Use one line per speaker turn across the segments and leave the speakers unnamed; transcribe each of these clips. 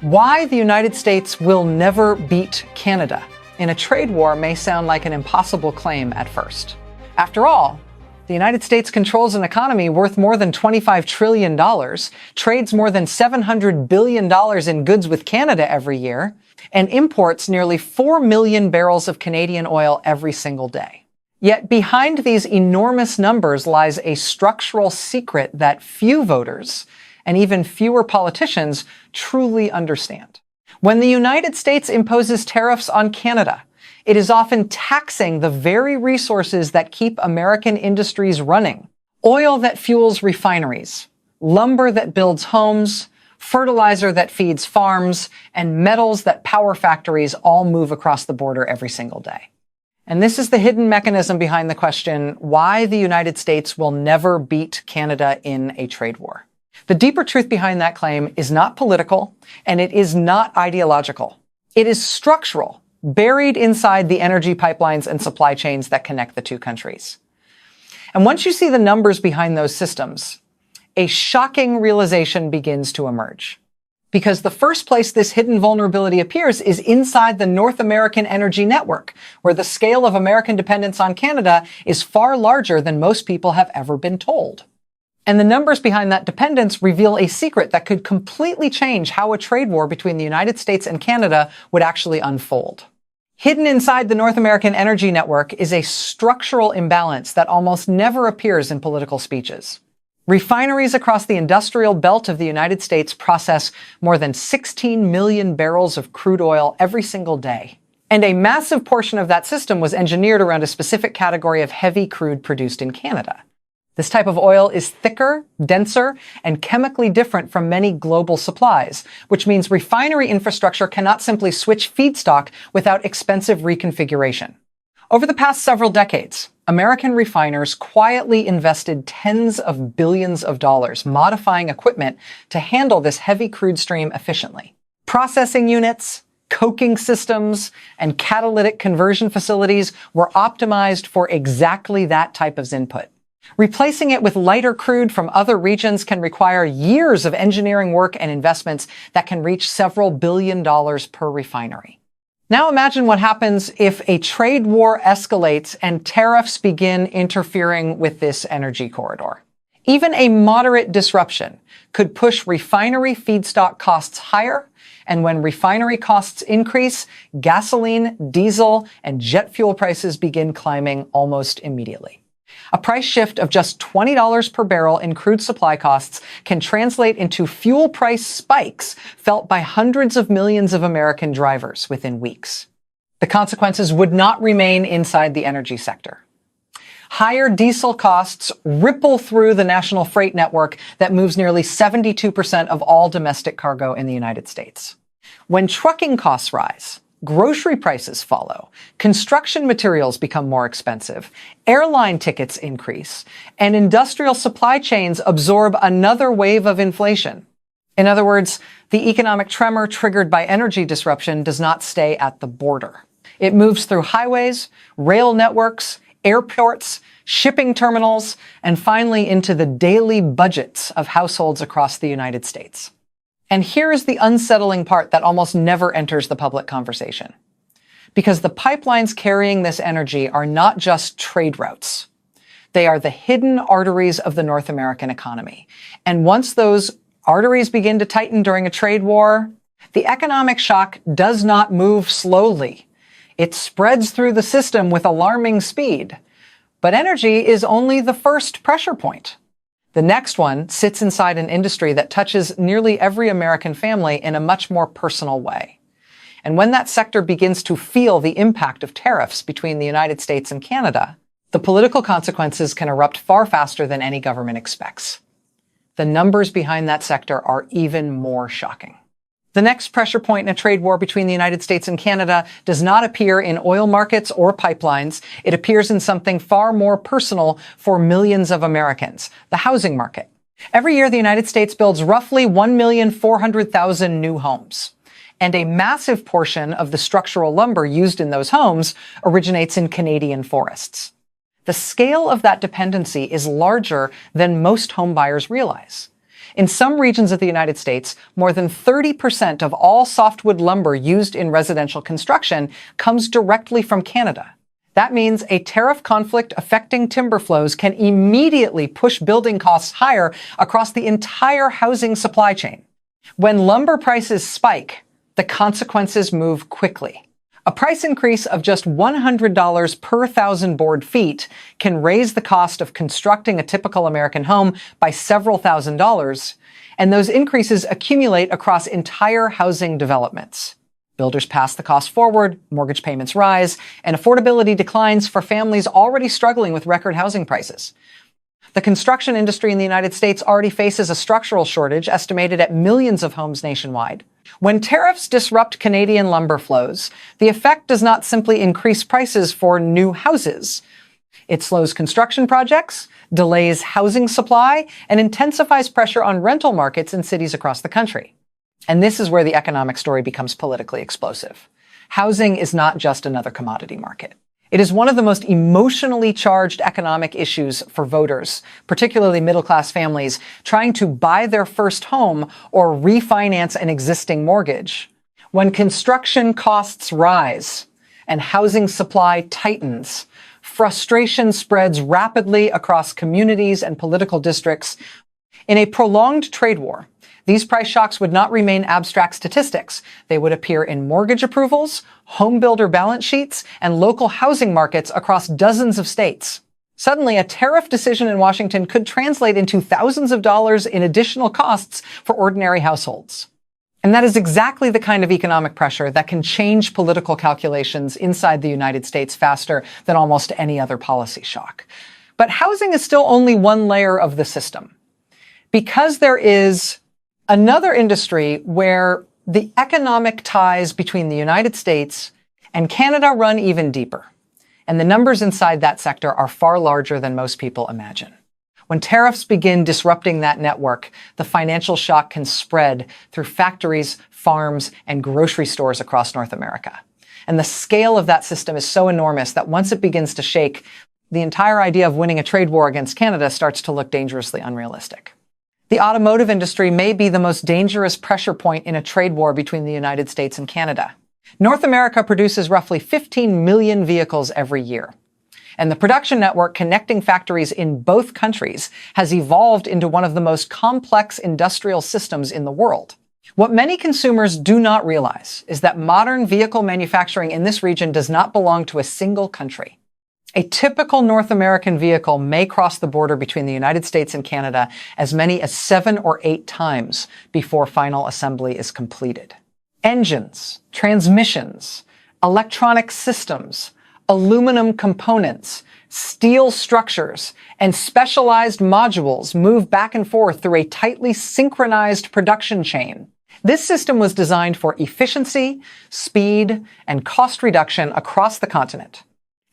Why the United States will never beat Canada in a trade war may sound like an impossible claim at first. After all, the United States controls an economy worth more than $25 trillion, trades more than $700 billion in goods with Canada every year, and imports nearly 4 million barrels of Canadian oil every single day. Yet behind these enormous numbers lies a structural secret that few voters, and even fewer politicians, truly understand. When the United States imposes tariffs on Canada, it is often taxing the very resources that keep American industries running. Oil that fuels refineries, lumber that builds homes, fertilizer that feeds farms, and metals that power factories all move across the border every single day. And this is the hidden mechanism behind the question why the United States will never beat Canada in a trade war. The deeper truth behind that claim is not political, and it is not ideological. It is structural, buried inside the energy pipelines and supply chains that connect the two countries. And once you see the numbers behind those systems, a shocking realization begins to emerge. Because the first place this hidden vulnerability appears is inside the North American energy network, where the scale of American dependence on Canada is far larger than most people have ever been told. And the numbers behind that dependence reveal a secret that could completely change how a trade war between the United States and Canada would actually unfold. Hidden inside the North American energy network is a structural imbalance that almost never appears in political speeches. Refineries across the industrial belt of the United States process more than 16 million barrels of crude oil every single day. And a massive portion of that system was engineered around a specific category of heavy crude produced in Canada. This type of oil is thicker, denser, and chemically different from many global supplies, which means refinery infrastructure cannot simply switch feedstock without expensive reconfiguration. Over the past several decades, American refiners quietly invested tens of billions of dollars modifying equipment to handle this heavy crude stream efficiently. Processing units, coking systems, and catalytic conversion facilities were optimized for exactly that type of input. Replacing it with lighter crude from other regions can require years of engineering work and investments that can reach several billion dollars per refinery. Now imagine what happens if a trade war escalates and tariffs begin interfering with this energy corridor. Even a moderate disruption could push refinery feedstock costs higher, and when refinery costs increase, gasoline, diesel, and jet fuel prices begin climbing almost immediately. A price shift of just $20 per barrel in crude supply costs can translate into fuel price spikes felt by hundreds of millions of American drivers within weeks. The consequences would not remain inside the energy sector. Higher diesel costs ripple through the national freight network that moves nearly 72% of all domestic cargo in the United States. When trucking costs rise, grocery prices follow, construction materials become more expensive, airline tickets increase, and industrial supply chains absorb another wave of inflation. In other words, the economic tremor triggered by energy disruption does not stay at the border. It moves through highways, rail networks, airports, shipping terminals, and finally into the daily budgets of households across the United States. And here is the unsettling part that almost never enters the public conversation. Because the pipelines carrying this energy are not just trade routes. They are the hidden arteries of the North American economy. And once those arteries begin to tighten during a trade war, the economic shock does not move slowly. It spreads through the system with alarming speed. But energy is only the first pressure point. The next one sits inside an industry that touches nearly every American family in a much more personal way. And when that sector begins to feel the impact of tariffs between the United States and Canada, the political consequences can erupt far faster than any government expects. The numbers behind that sector are even more shocking. The next pressure point in a trade war between the United States and Canada does not appear in oil markets or pipelines. It appears in something far more personal for millions of Americans, the housing market. Every year, the United States builds roughly 1,400,000 new homes. And a massive portion of the structural lumber used in those homes originates in Canadian forests. The scale of that dependency is larger than most home buyers realize. In some regions of the United States, more than 30% of all softwood lumber used in residential construction comes directly from Canada. That means a tariff conflict affecting timber flows can immediately push building costs higher across the entire housing supply chain. When lumber prices spike, the consequences move quickly. A price increase of just $100 per thousand board feet can raise the cost of constructing a typical American home by several $1,000s, and those increases accumulate across entire housing developments. Builders pass the cost forward, mortgage payments rise, and affordability declines for families already struggling with record housing prices. The construction industry in the United States already faces a structural shortage estimated at millions of homes nationwide. When tariffs disrupt Canadian lumber flows, the effect does not simply increase prices for new houses. It slows construction projects, delays housing supply, and intensifies pressure on rental markets in cities across the country. And this is where the economic story becomes politically explosive. Housing is not just another commodity market. It is one of the most emotionally charged economic issues for voters, particularly middle-class families trying to buy their first home or refinance an existing mortgage. When construction costs rise and housing supply tightens, frustration spreads rapidly across communities and political districts. In a prolonged trade war, these price shocks would not remain abstract statistics. They would appear in mortgage approvals, home builder balance sheets, and local housing markets across dozens of states. Suddenly, a tariff decision in Washington could translate into thousands of dollars in additional costs for ordinary households. And that is exactly the kind of economic pressure that can change political calculations inside the United States faster than almost any other policy shock. But housing is still only one layer of the system. Because there is another industry where the economic ties between the United States and Canada run even deeper. And the numbers inside that sector are far larger than most people imagine. When tariffs begin disrupting that network, the financial shock can spread through factories, farms, and grocery stores across North America. And the scale of that system is so enormous that once it begins to shake, the entire idea of winning a trade war against Canada starts to look dangerously unrealistic. The automotive industry may be the most dangerous pressure point in a trade war between the United States and Canada. North America produces roughly 15 million vehicles every year. And the production network connecting factories in both countries has evolved into one of the most complex industrial systems in the world. What many consumers do not realize is that modern vehicle manufacturing in this region does not belong to a single country. A typical North American vehicle may cross the border between the United States and Canada as many as 7 or 8 times before final assembly is completed. Engines, transmissions, electronic systems, aluminum components, steel structures, and specialized modules move back and forth through a tightly synchronized production chain. This system was designed for efficiency, speed, and cost reduction across the continent.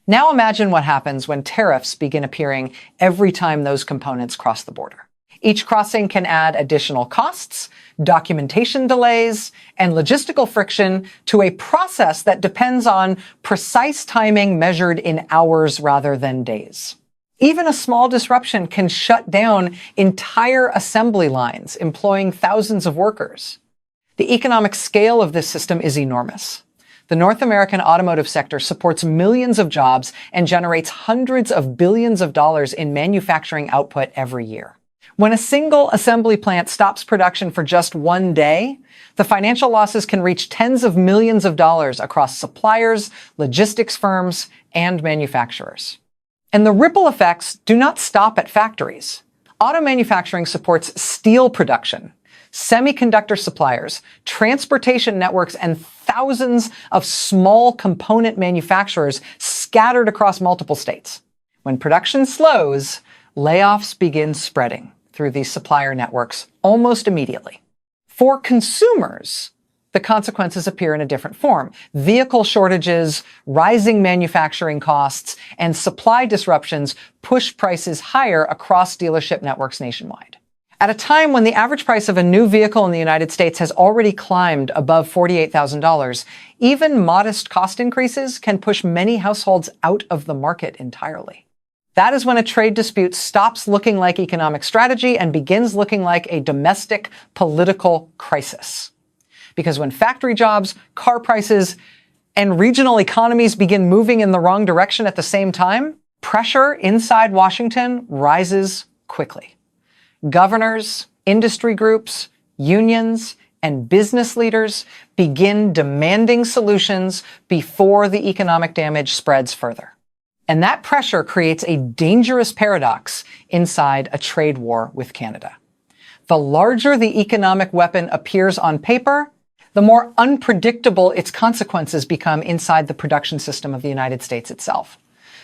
Now imagine what happens when tariffs begin appearing every time those components cross the border. Each crossing can add additional costs, documentation delays, and logistical friction to a process that depends on precise timing measured in hours rather than days. Even a small disruption can shut down entire assembly lines, employing thousands of workers. The economic scale of this system is enormous. The North American automotive sector supports millions of jobs and generates hundreds of billions of dollars in manufacturing output every year. When a single assembly plant stops production for just one day, the financial losses can reach tens of millions of dollars across suppliers, logistics firms, and manufacturers. And the ripple effects do not stop at factories. Auto manufacturing supports steel production, semiconductor suppliers, transportation networks, and thousands of small component manufacturers scattered across multiple states. When production slows, layoffs begin spreading through these supplier networks almost immediately. For consumers, the consequences appear in a different form. Vehicle shortages, rising manufacturing costs, and supply disruptions push prices higher across dealership networks nationwide. At a time when the average price of a new vehicle in the United States has already climbed above $48,000, even modest cost increases can push many households out of the market entirely. That is when a trade dispute stops looking like economic strategy and begins looking like a domestic political crisis. Because when factory jobs, car prices, and regional economies begin moving in the wrong direction at the same time, pressure inside Washington rises quickly. Governors, industry groups, unions, and business leaders begin demanding solutions before the economic damage spreads further. And that pressure creates a dangerous paradox inside a trade war with Canada. The larger the economic weapon appears on paper, the more unpredictable its consequences become inside the production system of the United States itself.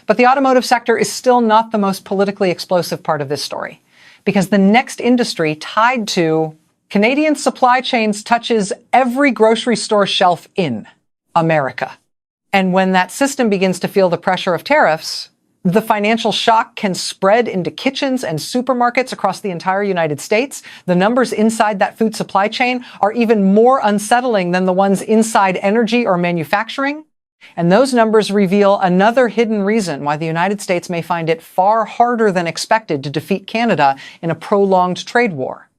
But the automotive sector is still not the most politically explosive part of this story, because the next industry tied to Canadian supply chains touches every grocery store shelf in America. And when that system begins to feel the pressure of tariffs, the financial shock can spread into kitchens and supermarkets across the entire United States. The numbers inside that food supply chain are even more unsettling than the ones inside energy or manufacturing. And those numbers reveal another hidden reason why the United States may find it far harder than expected to defeat Canada in a prolonged trade war.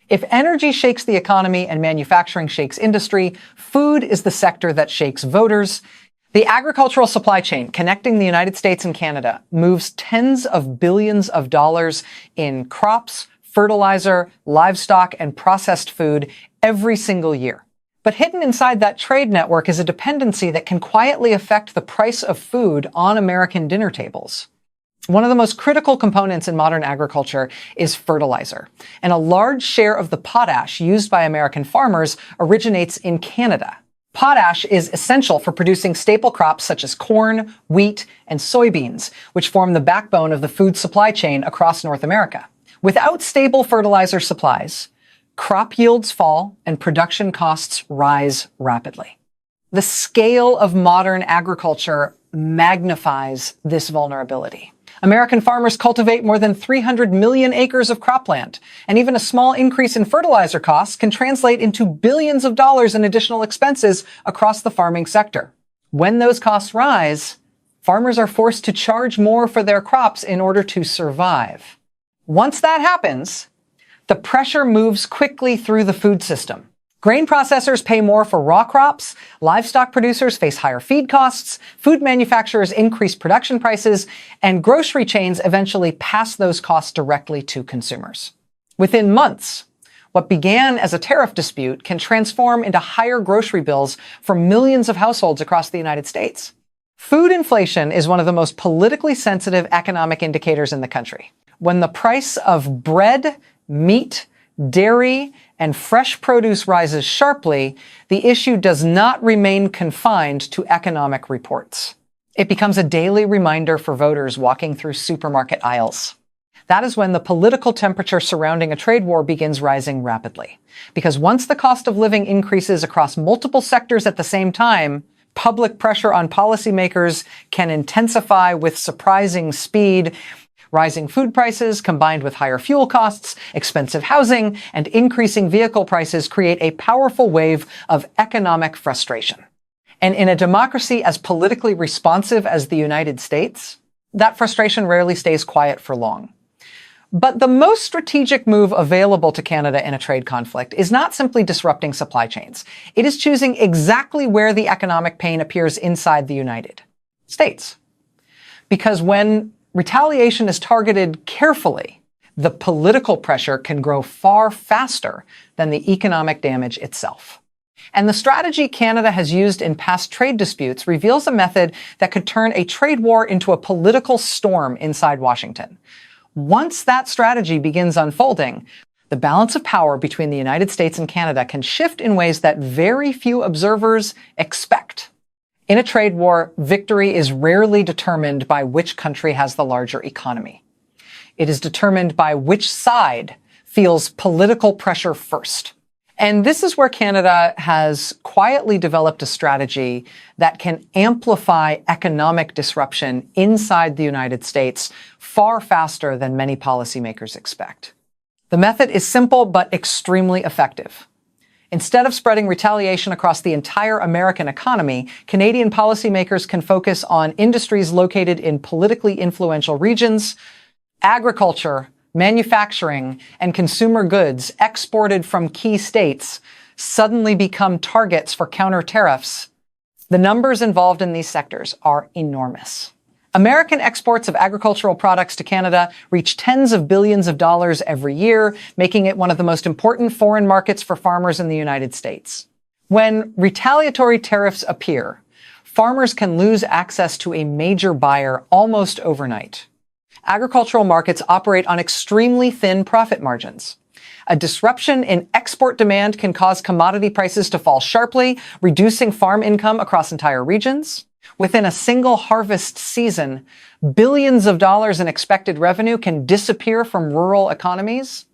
If energy shakes the economy and manufacturing shakes industry, food is the sector that shakes voters. The agricultural supply chain connecting the United States and Canada moves tens of billions of dollars in crops, fertilizer, livestock, and processed food every single year. But hidden inside that trade network is a dependency that can quietly affect the price of food on American dinner tables. One of the most critical components in modern agriculture is fertilizer, and a large share of the potash used by American farmers originates in Canada. Potash is essential for producing staple crops such as corn, wheat, and soybeans, which form the backbone of the food supply chain across North America. Without stable fertilizer supplies, crop yields fall and production costs rise rapidly. The scale of modern agriculture magnifies this vulnerability. American farmers cultivate more than 300 million acres of cropland, and even a small increase in fertilizer costs can translate into billions of dollars in additional expenses across the farming sector. When those costs rise, farmers are forced to charge more for their crops in order to survive. Once that happens, the pressure moves quickly through the food system. Grain processors pay more for raw crops, livestock producers face higher feed costs, food manufacturers increase production prices, and grocery chains eventually pass those costs directly to consumers. Within months, what began as a tariff dispute can transform into higher grocery bills for millions of households across the United States. Food inflation is one of the most politically sensitive economic indicators in the country. When the price of bread, meat, dairy, and fresh produce rises sharply, the issue does not remain confined to economic reports. It becomes a daily reminder for voters walking through supermarket aisles. That is when the political temperature surrounding a trade war begins rising rapidly. Because once the cost of living increases across multiple sectors at the same time, public pressure on policymakers can intensify with surprising speed. Rising food prices, combined with higher fuel costs, expensive housing, and increasing vehicle prices create a powerful wave of economic frustration. And in a democracy as politically responsive as the United States, that frustration rarely stays quiet for long. But the most strategic move available to Canada in a trade conflict is not simply disrupting supply chains. It is choosing exactly where the economic pain appears inside the United States. Because when retaliation is targeted carefully, the political pressure can grow far faster than the economic damage itself. And the strategy Canada has used in past trade disputes reveals a method that could turn a trade war into a political storm inside Washington. Once that strategy begins unfolding, the balance of power between the United States and Canada can shift in ways that very few observers expect. In a trade war, victory is rarely determined by which country has the larger economy. It is determined by which side feels political pressure first. And this is where Canada has quietly developed a strategy that can amplify economic disruption inside the United States far faster than many policymakers expect. The method is simple but extremely effective. Instead of spreading retaliation across the entire American economy, Canadian policymakers can focus on industries located in politically influential regions, agriculture, manufacturing, and consumer goods exported from key states suddenly become targets for counter tariffs. The numbers involved in these sectors are enormous. American exports of agricultural products to Canada reach tens of billions of dollars every year, making it one of the most important foreign markets for farmers in the United States. When retaliatory tariffs appear, farmers can lose access to a major buyer almost overnight. Agricultural markets operate on extremely thin profit margins. A disruption in export demand can cause commodity prices to fall sharply, reducing farm income across entire regions. Within a single harvest season, billions of dollars in expected revenue can disappear from rural economies.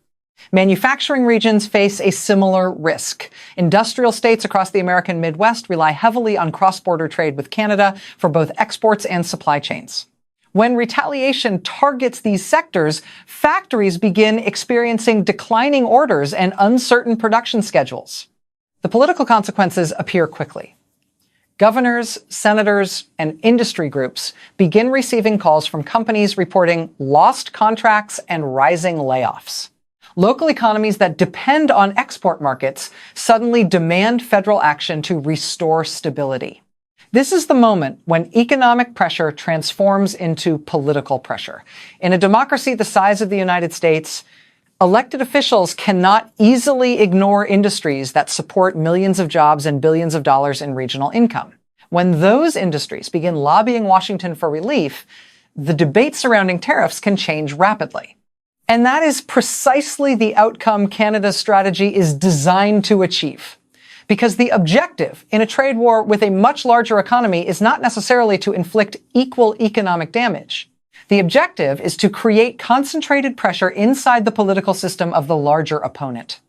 Manufacturing regions face a similar risk. Industrial states across the American Midwest rely heavily on cross-border trade with Canada for both exports and supply chains. When retaliation targets these sectors, factories begin experiencing declining orders and uncertain production schedules. The political consequences appear quickly. Governors, senators, and industry groups begin receiving calls from companies reporting lost contracts and rising layoffs. Local economies that depend on export markets suddenly demand federal action to restore stability. This is the moment when economic pressure transforms into political pressure. In a democracy the size of the United States, elected officials cannot easily ignore industries that support millions of jobs and billions of dollars in regional income. When those industries begin lobbying Washington for relief, the debate surrounding tariffs can change rapidly. And that is precisely the outcome Canada's strategy is designed to achieve. Because the objective in a trade war with a much larger economy is not necessarily to inflict equal economic damage. The objective is to create concentrated pressure inside the political system of the larger opponent.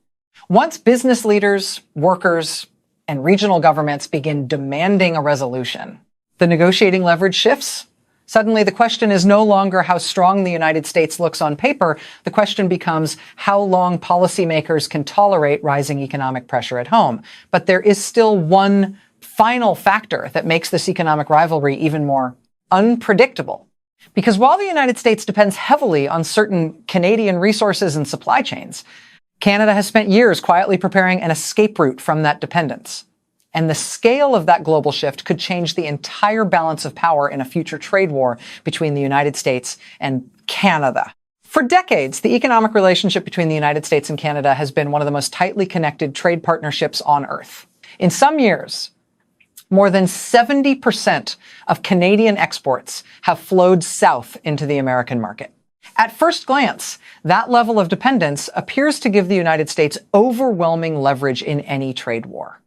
Once business leaders, workers, and regional governments begin demanding a resolution, the negotiating leverage shifts. Suddenly, the question is no longer how strong the United States looks on paper. The question becomes how long policymakers can tolerate rising economic pressure at home. But there is still one final factor that makes this economic rivalry even more unpredictable. Because while the United States depends heavily on certain Canadian resources and supply chains, Canada has spent years quietly preparing an escape route from that dependence. And the scale of that global shift could change the entire balance of power in a future trade war between the United States and Canada. For decades, the economic relationship between the United States and Canada has been one of the most tightly connected trade partnerships on Earth. In some years, more than 70% of Canadian exports have flowed south into the American market. At first glance, that level of dependence appears to give the United States overwhelming leverage in any trade war.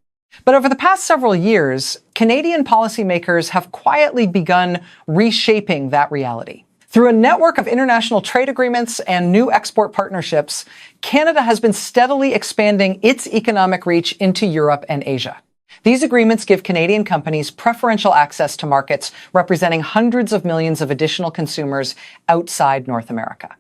But over the past several years, Canadian policymakers have quietly begun reshaping that reality. Through a network of international trade agreements and new export partnerships, Canada has been steadily expanding its economic reach into Europe and Asia. These agreements give Canadian companies preferential access to markets representing hundreds of millions of additional consumers outside North America.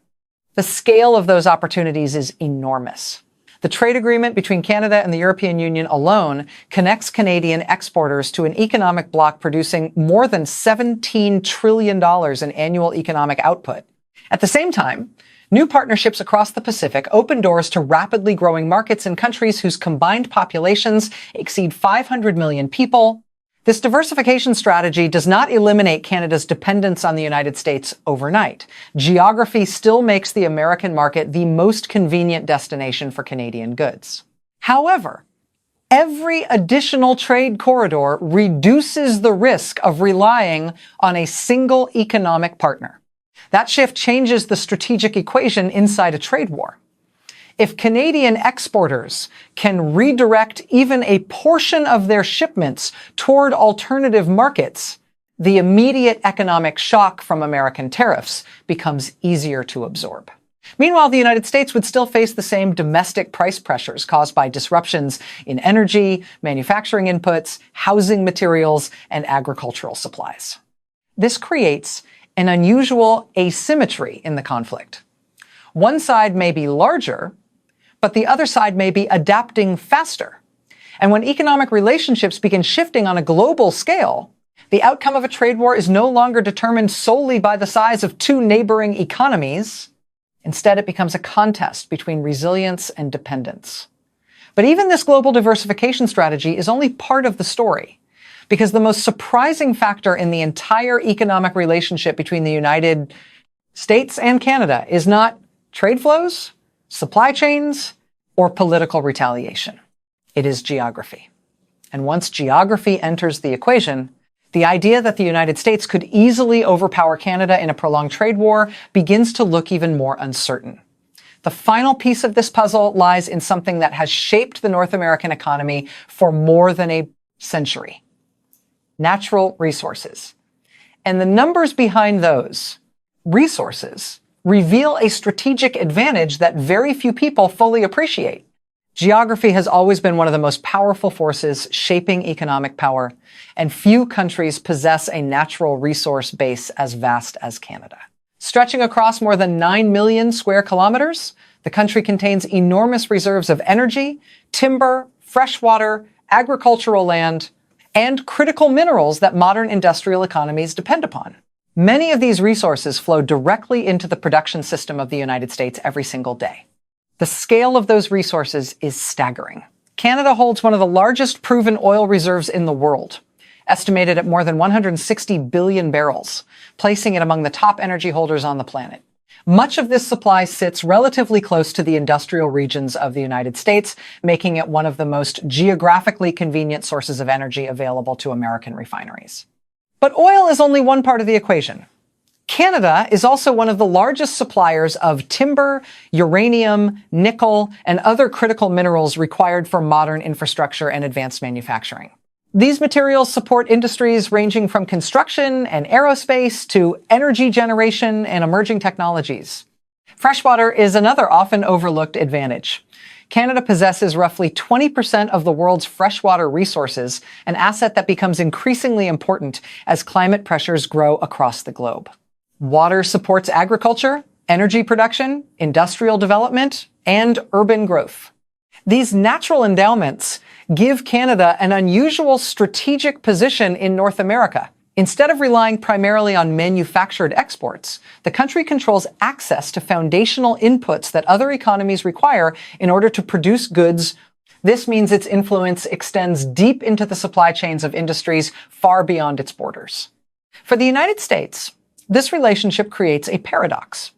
The scale of those opportunities is enormous. The trade agreement between Canada and the European Union alone connects Canadian exporters to an economic bloc producing more than $17 trillion in annual economic output. At the same time, new partnerships across the Pacific open doors to rapidly growing markets in countries whose combined populations exceed 500 million people. This diversification strategy does not eliminate Canada's dependence on the United States overnight. Geography still makes the American market the most convenient destination for Canadian goods. However, every additional trade corridor reduces the risk of relying on a single economic partner. That shift changes the strategic equation inside a trade war. If Canadian exporters can redirect even a portion of their shipments toward alternative markets, the immediate economic shock from American tariffs becomes easier to absorb. Meanwhile, the United States would still face the same domestic price pressures caused by disruptions in energy, manufacturing inputs, housing materials, and agricultural supplies. This creates an unusual asymmetry in the conflict. One side may be larger, but the other side may be adapting faster. And when economic relationships begin shifting on a global scale, the outcome of a trade war is no longer determined solely by the size of two neighboring economies. Instead, it becomes a contest between resilience and dependence. But even this global diversification strategy is only part of the story, because the most surprising factor in the entire economic relationship between the United States and Canada is not trade flows, supply chains, or political retaliation. It is geography. And once geography enters the equation, the idea that the United States could easily overpower Canada in a prolonged trade war begins to look even more uncertain. The final piece of this puzzle lies in something that has shaped the North American economy for more than a century: natural resources. And the numbers behind those resources reveal a strategic advantage that very few people fully appreciate. Geography has always been one of the most powerful forces shaping economic power, and few countries possess a natural resource base as vast as Canada. Stretching across more than 9 million square kilometers, the country contains enormous reserves of energy, timber, fresh water, agricultural land, and critical minerals that modern industrial economies depend upon. Many of these resources flow directly into the production system of the United States every single day. The scale of those resources is staggering. Canada holds one of the largest proven oil reserves in the world, estimated at more than 160 billion barrels, placing it among the top energy holders on the planet. Much of this supply sits relatively close to the industrial regions of the United States, making it one of the most geographically convenient sources of energy available to American refineries. But oil is only one part of the equation. Canada is also one of the largest suppliers of timber, uranium, nickel, and other critical minerals required for modern infrastructure and advanced manufacturing. These materials support industries ranging from construction and aerospace to energy generation and emerging technologies. Freshwater is another often overlooked advantage. Canada possesses roughly 20% of the world's freshwater resources, an asset that becomes increasingly important as climate pressures grow across the globe. Water supports agriculture, energy production, industrial development, and urban growth. These natural endowments give Canada an unusual strategic position in North America. Instead of relying primarily on manufactured exports, the country controls access to foundational inputs that other economies require in order to produce goods. This means its influence extends deep into the supply chains of industries far beyond its borders. For the United States, this relationship creates a paradox.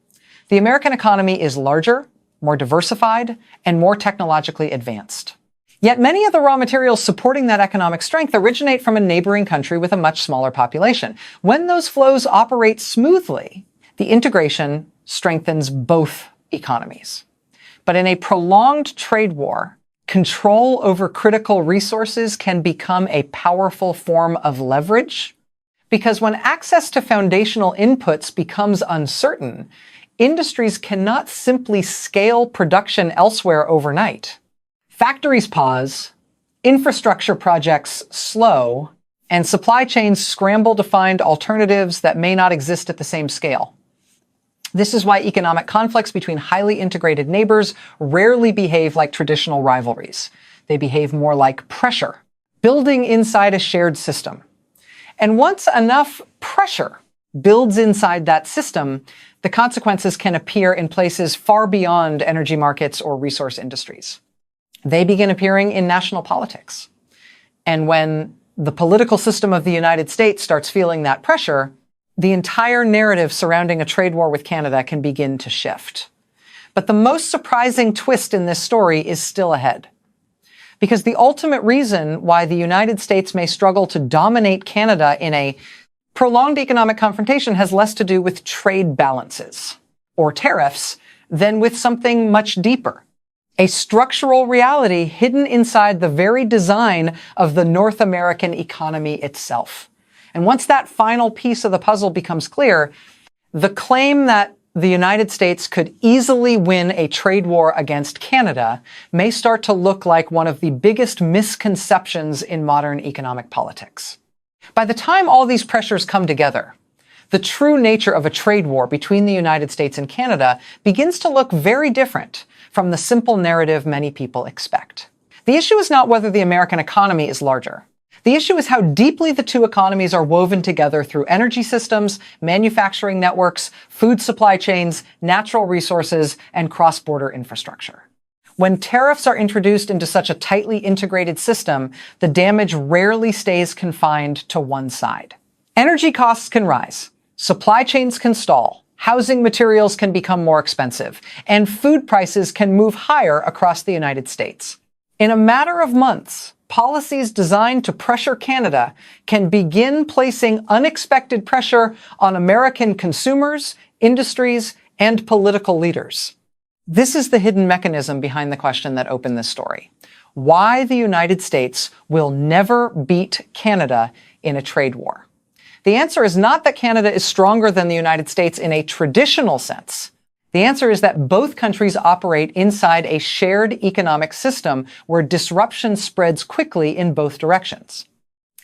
The American economy is larger, more diversified, and more technologically advanced. Yet many of the raw materials supporting that economic strength originate from a neighboring country with a much smaller population. When those flows operate smoothly, the integration strengthens both economies. But in a prolonged trade war, control over critical resources can become a powerful form of leverage, because when access to foundational inputs becomes uncertain, industries cannot simply scale production elsewhere overnight. Factories pause, infrastructure projects slow, and supply chains scramble to find alternatives that may not exist at the same scale. This is why economic conflicts between highly integrated neighbors rarely behave like traditional rivalries. They behave more like pressure, building inside a shared system. And once enough pressure builds inside that system, the consequences can appear in places far beyond energy markets or resource industries. They begin appearing in national politics. And when the political system of the United States starts feeling that pressure, the entire narrative surrounding a trade war with Canada can begin to shift. But the most surprising twist in this story is still ahead. Because the ultimate reason why the United States may struggle to dominate Canada in a prolonged economic confrontation has less to do with trade balances or tariffs than with something much deeper. A structural reality hidden inside the very design of the North American economy itself. And once that final piece of the puzzle becomes clear, the claim that the United States could easily win a trade war against Canada may start to look like one of the biggest misconceptions in modern economic politics. By the time all these pressures come together, the true nature of a trade war between the United States and Canada begins to look very different from the simple narrative many people expect. The issue is not whether the American economy is larger. The issue is how deeply the two economies are woven together through energy systems, manufacturing networks, food supply chains, natural resources, and cross-border infrastructure. When tariffs are introduced into such a tightly integrated system, the damage rarely stays confined to one side. Energy costs can rise, supply chains can stall, housing materials can become more expensive, and food prices can move higher across the United States. In a matter of months, policies designed to pressure Canada can begin placing unexpected pressure on American consumers, industries, and political leaders. This is the hidden mechanism behind the question that opened this story. Why the United States will never beat Canada in a trade war. The answer is not that Canada is stronger than the United States in a traditional sense. The answer is that both countries operate inside a shared economic system where disruption spreads quickly in both directions.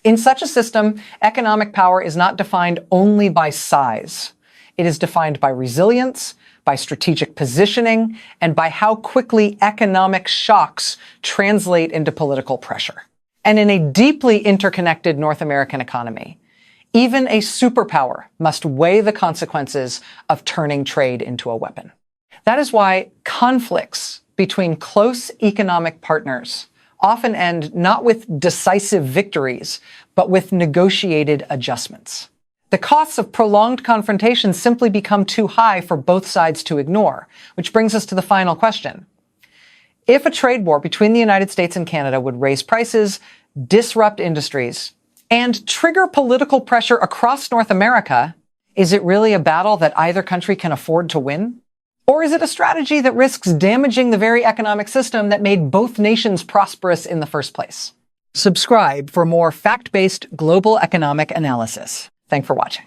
In such a system, economic power is not defined only by size. It is defined by resilience, by strategic positioning, and by how quickly economic shocks translate into political pressure. And in a deeply interconnected North American economy, even a superpower must weigh the consequences of turning trade into a weapon. That is why conflicts between close economic partners often end not with decisive victories, but with negotiated adjustments. The costs of prolonged confrontation simply become too high for both sides to ignore, which brings us to the final question. If a trade war between the United States and Canada would raise prices, disrupt industries, and trigger political pressure across North America, is it really a battle that either country can afford to win? Or is it a strategy that risks damaging the very economic system that made both nations prosperous in the first place? Subscribe for more fact-based global economic analysis. Thanks for watching.